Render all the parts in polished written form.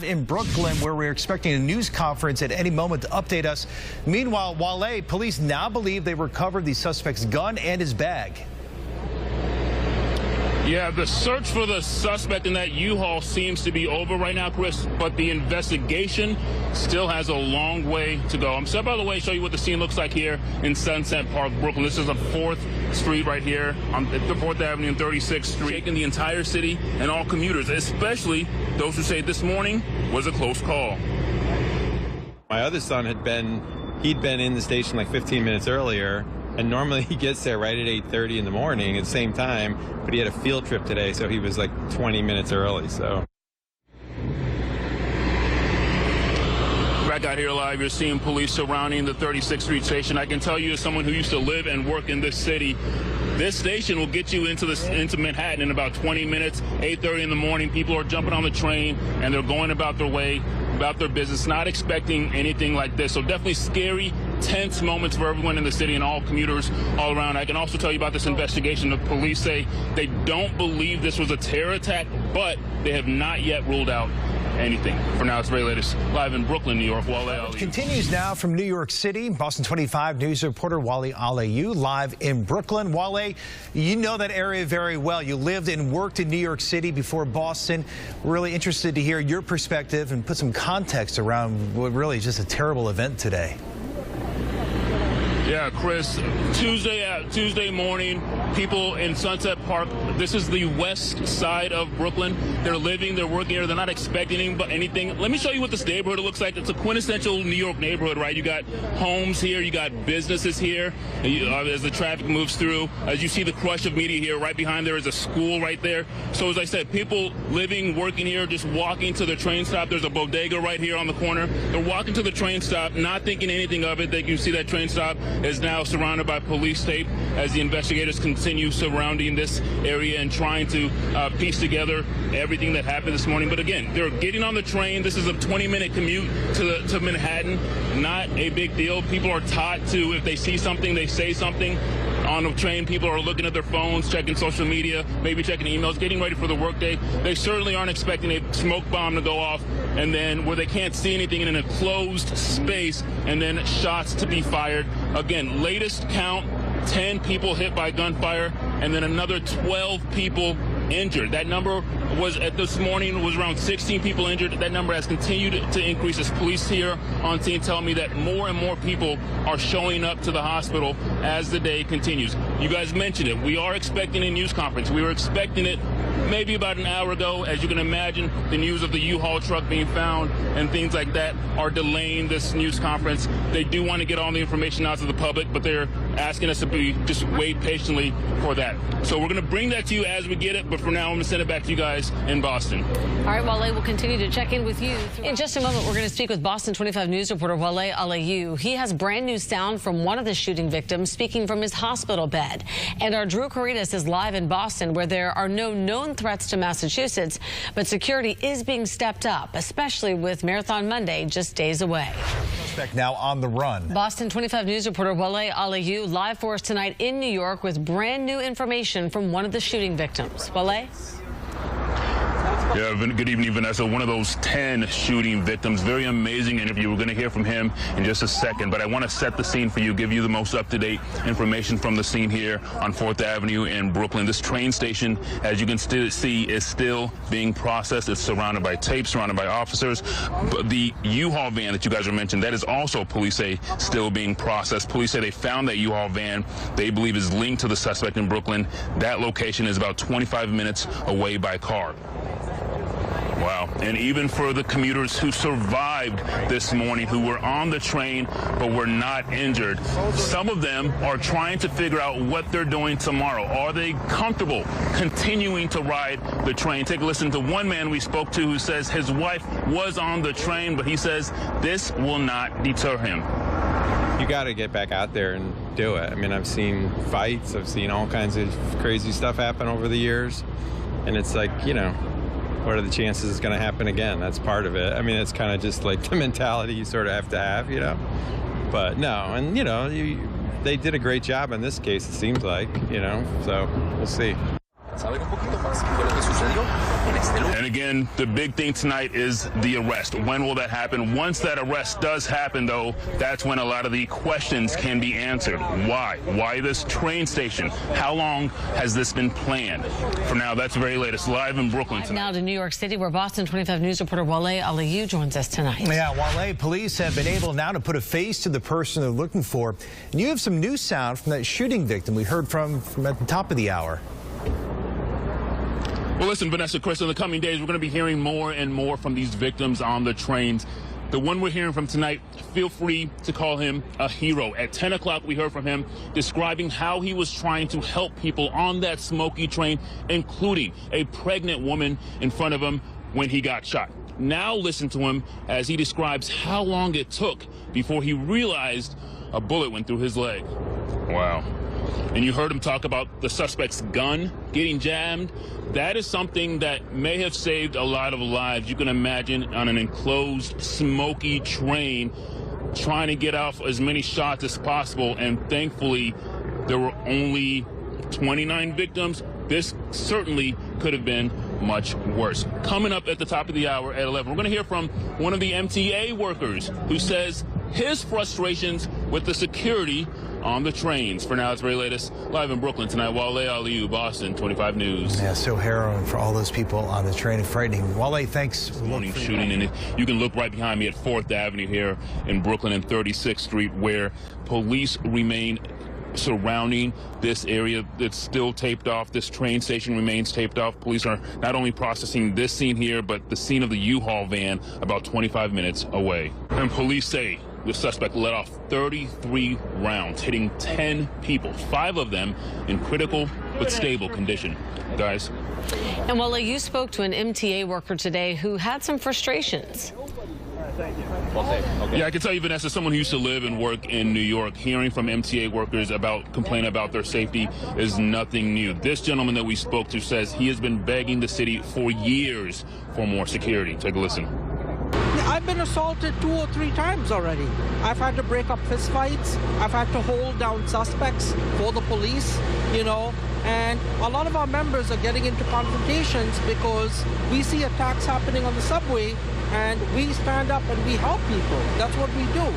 live in Brooklyn, where we're expecting a news conference at any moment to update us. Meanwhile, Wale, police now believe they recovered the suspect's gun and his bag. Yeah, the search for the suspect in that U-Haul seems to be over right now, Chris, but the investigation still has a long way to go. I'm set, by the way, show you what the scene looks like here in Sunset Park, Brooklyn. This is a 4th Street right here on the 4th Avenue and 36th Street, shaking the entire city and all commuters, especially those who say this morning was a close call. My other son he'd been in the station like 15 minutes earlier, and normally he gets there right at 8:30 in the morning at the same time, but he had a field trip today, so he was like 20 minutes early. So back out here live, you're seeing police surrounding the 36th Street station. I can tell you, as someone who used to live and work in this city, this station will get you into Manhattan in about 20 minutes. 8:30 in the morning, people are jumping on the train and they're going about their way, about their business, not expecting anything like this. So definitely scary, tense moments for everyone in the city and all commuters all around. I can also tell you about this investigation. The police say they don't believe this was a terror attack, but they have not yet ruled out anything. For now, it's the very latest. Live in Brooklyn, New York, Wale Aliyu. Continues now from New York City. Boston 25 News reporter Wale Aliyu live in Brooklyn. Wale, you know that area very well. You lived and worked in New York City before Boston. Really interested to hear your perspective and put some context around what really is just a terrible event today. Yeah, Chris, Tuesday morning, people in Sunset Park, this is the west side of Brooklyn. They're living, they're working here, they're not expecting anything. Let me show you what this neighborhood looks like. It's a quintessential New York neighborhood, right? You got homes here, you got businesses here, as the traffic moves through. As you see the crush of media here, right behind there is a school right there. So as I said, people living, working here, just walking to the train stop. There's a bodega right here on the corner. They're walking to the train stop, not thinking anything of it. They can see that train stop is now surrounded by police tape as the investigators continue surrounding this area and trying to piece together everything that happened this morning. But again, they're getting on the train. This is a 20-minute commute to Manhattan. Not a big deal. People are taught to, if they see something, they say something. On the train, people are looking at their phones, checking social media, maybe checking emails, getting ready for the workday. They certainly aren't expecting a smoke bomb to go off, and then where they can't see anything in a closed space, and then shots to be fired. Again, latest count, 10 people hit by gunfire, and then another 12 people injured. That number was this morning was around 16 people injured. That number has continued to increase as police here on scene tell me that more and more people are showing up to the hospital as the day continues. You guys mentioned it. We are expecting a news conference. We were expecting it maybe about an hour ago. As you can imagine, the news of the U-Haul truck being found and things like that are delaying this news conference. They do want to get all the information out to the public, but they're asking us to just wait patiently for that. So we're going to bring that to you as we get it, but for now, I'm going to send it back to you guys in Boston. All right, Wale, we'll continue to check in with you. In just a moment, we're going to speak with Boston 25 News reporter Wale Aliyu. He has brand new sound from one of the shooting victims speaking from his hospital bed. And our Drew Caritas is live in Boston, where there are no known threats to Massachusetts, but security is being stepped up, especially with Marathon Monday just days away. Suspect now on the run. Boston 25 News reporter Wale Aliyu live for us tonight in New York with brand new information from one of the shooting victims. Wale? Yeah, good evening, Vanessa. One of those 10 shooting victims. Very amazing interview. We're going to hear from him in just a second, but I want to set the scene for you, give you the most up-to-date information from the scene here on 4th Avenue in Brooklyn. This train station, as you can still see, is still being processed. It's surrounded by tape, surrounded by officers. But the U-Haul van that you guys are mentioning, that is also, police say, still being processed. Police say they found that U-Haul van they believe is linked to the suspect in Brooklyn. That location is about 25 minutes away by car. Wow. And even for the commuters who survived this morning, who were on the train but were not injured, some of them are trying to figure out what they're doing tomorrow. Are they comfortable continuing to ride the train? Take a listen to one man we spoke to who says his wife was on the train, but he says this will not deter him. you got to get back out there and do it. I mean, I've seen fights, I've seen all kinds of crazy stuff happen over the years, and it's like, you know, what are the chances it's going to happen again? That's part of it. I mean, it's kind of just like the mentality you sort of have to have, you know. But no, and you know, they did a great job in this case, it seems like, you know, so we'll see. And again, the big thing tonight is the arrest. When will that happen? Once that arrest does happen, though, that's when a lot of the questions can be answered. Why? Why this train station? How long has this been planned? For now, that's the very latest. Live in Brooklyn tonight. Now to New York City, where Boston 25 News reporter Wale Aliyu joins us tonight. Yeah, Wale, police have been able now to put a face to the person they're looking for. And you have some new sound from that shooting victim we heard from at the top of the hour. Well, listen, Vanessa, Chris, in the coming days, we're going to be hearing more and more from these victims on the trains. The one we're hearing from tonight, feel free to call him a hero. At 10 o'clock, we heard from him describing how he was trying to help people on that smoky train, including a pregnant woman in front of him when he got shot. Now listen to him as he describes how long it took before he realized a bullet went through his leg. Wow. And you heard him talk about the suspect's gun getting jammed. That is something that may have saved a lot of lives. You can imagine on an enclosed, smoky train trying to get off as many shots as possible. And thankfully, there were only 29 victims. This certainly could have been much worse. Coming up at the top of the hour at 11, we're going to hear from one of the MTA workers who says his frustrations with the security on the trains. For now, it's very latest. Live in Brooklyn tonight, Wale Aliyu, Boston 25 News. Yeah, so harrowing for all those people on the train and frightening. Wale, thanks. Morning shooting, and you can look right behind me at 4th Avenue here in Brooklyn and 36th Street, where police remain surrounding this area. It's still taped off. This train station remains taped off. Police are not only processing this scene here, but the scene of the U-Haul van about 25 minutes away. And police say the suspect let off 33 rounds, hitting 10 people, 5 of them in critical but stable condition. Guys. And Wale, you spoke to an MTA worker today who had some frustrations. Yeah, I can tell you, Vanessa, someone who used to live and work in New York, hearing from MTA workers complain about their safety is nothing new. This gentleman that we spoke to says he has been begging the city for years for more security. Take a listen. I've been assaulted 2 or 3 times already. I've had to break up fistfights. I've had to hold down suspects for the police, you know, and a lot of our members are getting into confrontations because we see attacks happening on the subway and we stand up and we help people. That's what we do.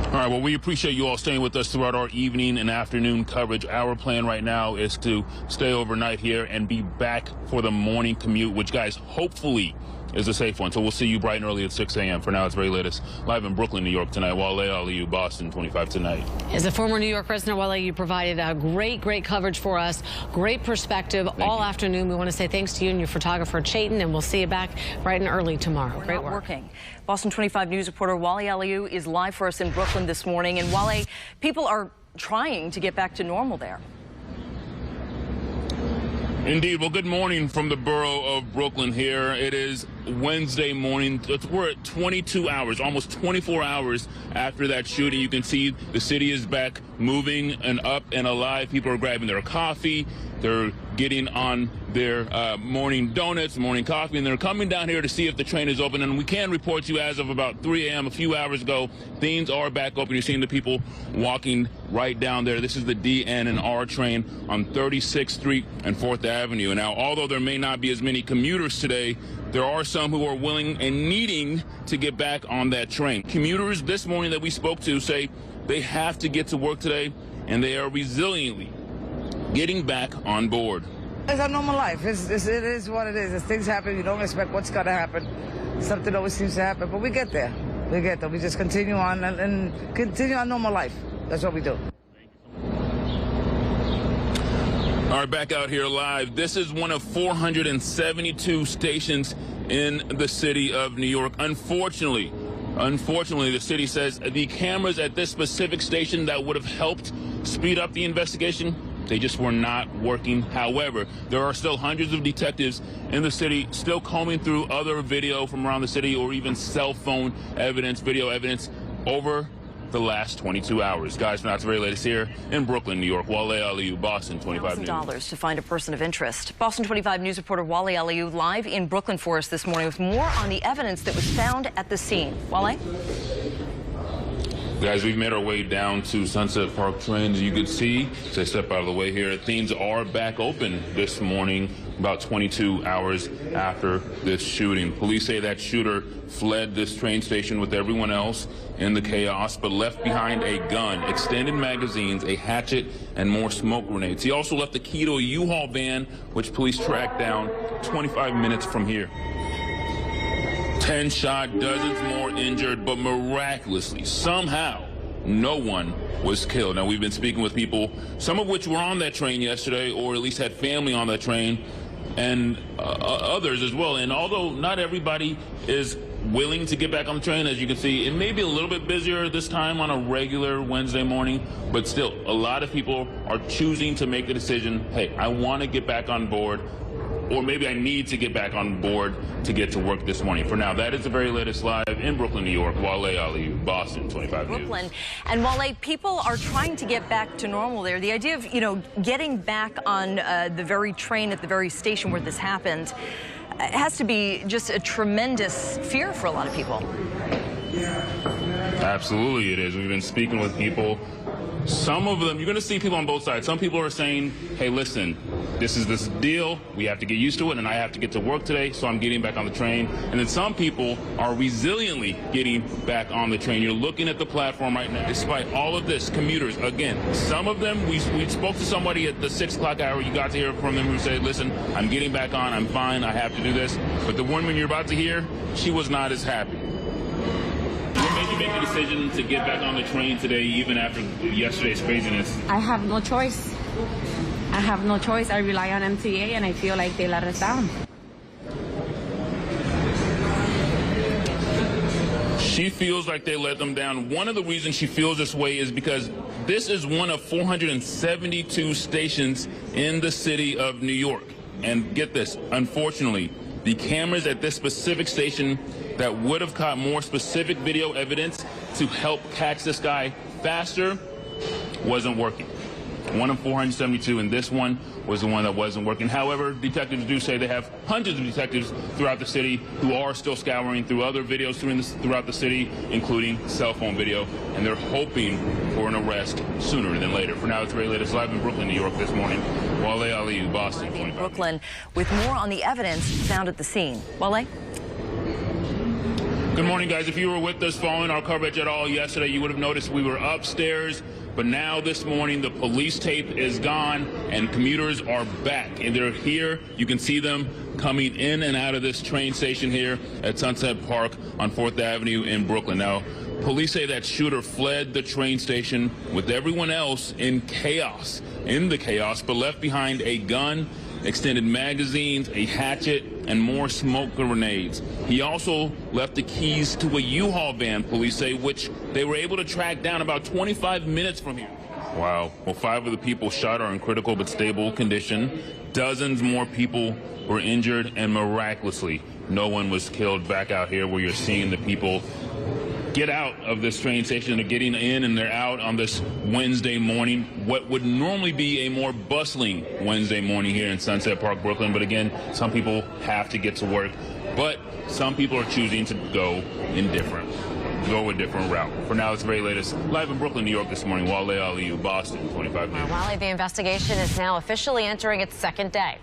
All right, well, we appreciate you all staying with us throughout our evening and afternoon coverage. Our plan right now is to stay overnight here and be back for the morning commute, which, guys, hopefully is a safe one. So we'll see you bright and early at 6 a.m. For now, it's very latest. Live in Brooklyn, New York tonight. Wale Aliyu, Boston 25 tonight. As a former New York resident, Wale, you provided a great coverage for us. Great perspective all afternoon. We want to say thanks to you and your photographer, Chayton, and we'll see you back bright and early tomorrow. Great work. Working. Boston 25 News reporter Wale Aliyu is live for us in Brooklyn this morning. And Wale, people are trying to get back to normal there. Indeed. Well, good morning from the borough of Brooklyn here. It is Wednesday morning. We're at 22 hours, almost 24 hours after that shooting. You can see the city is back moving and up and alive. People are grabbing their coffee. They're getting on their morning donuts, morning coffee, and they're coming down here to see if the train is open. And we can report to you as of about 3 a.m. a few hours ago, things are back open. You're seeing the people walking right down there. This is the DN and R train on 36th Street and 4th Avenue. And now, although there may not be as many commuters today, there are some who are willing and needing to get back on that train. Commuters this morning that we spoke to say they have to get to work today, and they are resiliently getting back on board. It's a normal life. It is what it is. As things happen, you don't expect what's going to happen. Something always seems to happen, but we get there. We get there. We just continue on and continue our normal life. That's what we do. All right, back out here live. This is one of 472 stations in the city of New York. Unfortunately, the city says the cameras at this specific station that would have helped speed up the investigation, they just were not working. However, there are still hundreds of detectives in the city still combing through other video from around the city or even cell phone evidence, video evidence over the last 22 hours. Guys, that's the very latest here in Brooklyn, New York. Wale Aliyu, Boston 25 News. $1,000 to find a person of interest. Boston 25 News reporter Wale Aliyu live in Brooklyn for us this morning with more on the evidence that was found at the scene. Wale? Guys, we've made our way down to Sunset Park train. As you can see, as I step out of the way here, things are back open this morning, about 22 hours after this shooting. Police say that shooter fled this train station with everyone else in the chaos, but left behind a gun, extended magazines, a hatchet, and more smoke grenades. He also left the key to a U-Haul van, which police tracked down 25 minutes from here. 10 shot, dozens more injured, but miraculously, somehow, no one was killed. Now, we've been speaking with people, some of which were on that train yesterday, or at least had family on that train, and others as well. And although not everybody is willing to get back on the train, as you can see, it may be a little bit busier this time on a regular Wednesday morning, but still, a lot of people are choosing to make the decision, hey, I want to get back on board, or maybe I need to get back on board to get to work this morning. For now, that is the very latest live in Brooklyn, New York. Wale Aliyu, Boston 25 News. Brooklyn. And Wale, people are trying to get back to normal there. The idea of, getting back on the very train at the very station where this happened has to be just a tremendous fear for a lot of people. Absolutely it is. We've been speaking with people. Some of them, you're going to see people on both sides. Some people are saying, hey, listen, this is this deal. We have to get used to it, and I have to get to work today, so I'm getting back on the train. And then some people are resiliently getting back on the train. You're looking at the platform right now. Despite all of this, commuters, again, some of them, we spoke to somebody at the 6 o'clock hour. You got to hear from them who said, listen, I'm getting back on. I'm fine. I have to do this. But the woman you're about to hear, she was not as happy. What made you make the decision to get back on the train today, even after yesterday's craziness? I have no choice. I have no choice. I rely on MTA, and I feel like they let us down. She feels like they let them down. One of the reasons she feels this way is because this is one of 472 stations in the city of New York. And get this, unfortunately, the cameras at this specific station that would have caught more specific video evidence to help catch this guy faster wasn't working. One of 472, and this one was the one that wasn't working. However, detectives do say they have hundreds of detectives throughout the city who are still scouring through other videos throughout the city, including cell phone video, and they're hoping for an arrest sooner than later. For now, it's the very latest live in Brooklyn, New York this morning. Wale Aliyu, Boston 25. Brooklyn, with more on the evidence found at the scene. Wale? Good morning, guys. If you were with us following our coverage at all yesterday, you would have noticed we were upstairs. But now this morning, the police tape is gone and commuters are back. And they're here. You can see them coming in and out of this train station here at Sunset Park on 4th Avenue in Brooklyn. Now, police say that shooter fled the train station with everyone else in the chaos, but left behind a gun, extended magazines, a hatchet, and more smoke grenades. He also left the keys to a U-Haul van, police say, which they were able to track down about 25 minutes from here. Wow. Well, 5 of the people shot are in critical but stable condition. Dozens more people were injured, and miraculously, no one was killed. Back out here where you're seeing the people get out of this train station. They're getting in and they're out on this Wednesday morning, what would normally be a more bustling Wednesday morning here in Sunset Park, Brooklyn. But again, some people have to get to work, but some people are choosing to go a different route. For now, it's the very latest live in Brooklyn, New York this morning. Wale Aliyu, Boston 25 News. Wale, the investigation is now officially entering its second day.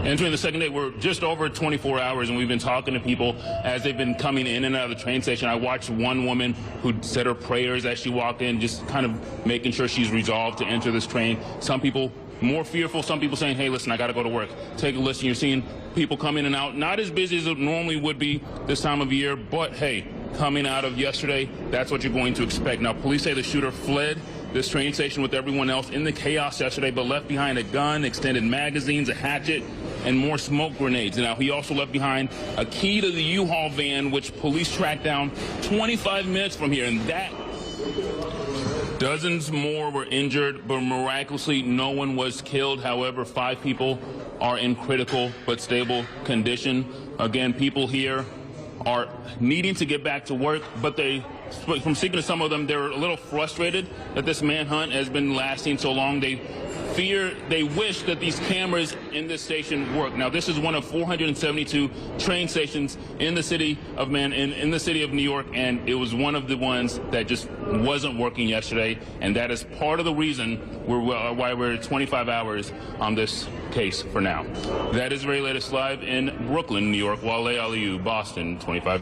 Entering the second day, we're just over 24 hours, and we've been talking to people as they've been coming in and out of the train station. I watched one woman who said her prayers as she walked in, just kind of making sure she's resolved to enter this train. Some people more fearful, some people saying, hey, listen, I got to go to work. Take a listen. You're seeing people come in and out, not as busy as it normally would be this time of year, but hey, coming out of yesterday, that's what you're going to expect. Now, police say the shooter fled this train station with everyone else in the chaos yesterday, but left behind a gun, extended magazines, a hatchet, and more smoke grenades. Now, he also left behind a key to the U-Haul van, which police tracked down 25 minutes from here, and that dozens more were injured, but miraculously no one was killed. However, 5 people are in critical but stable condition. Again, people here are needing to get back to work, but from speaking to some of them, they're a little frustrated that this manhunt has been lasting so long. They fear, they wish that these cameras in this station work. Now, this is one of 472 train stations in the city of in the city of New York, and it was one of the ones that just wasn't working yesterday, and that is part of the reason why we're 25 hours on this case for now. That is the very latest live in Brooklyn, New York. Wale Aliyu, Boston 25.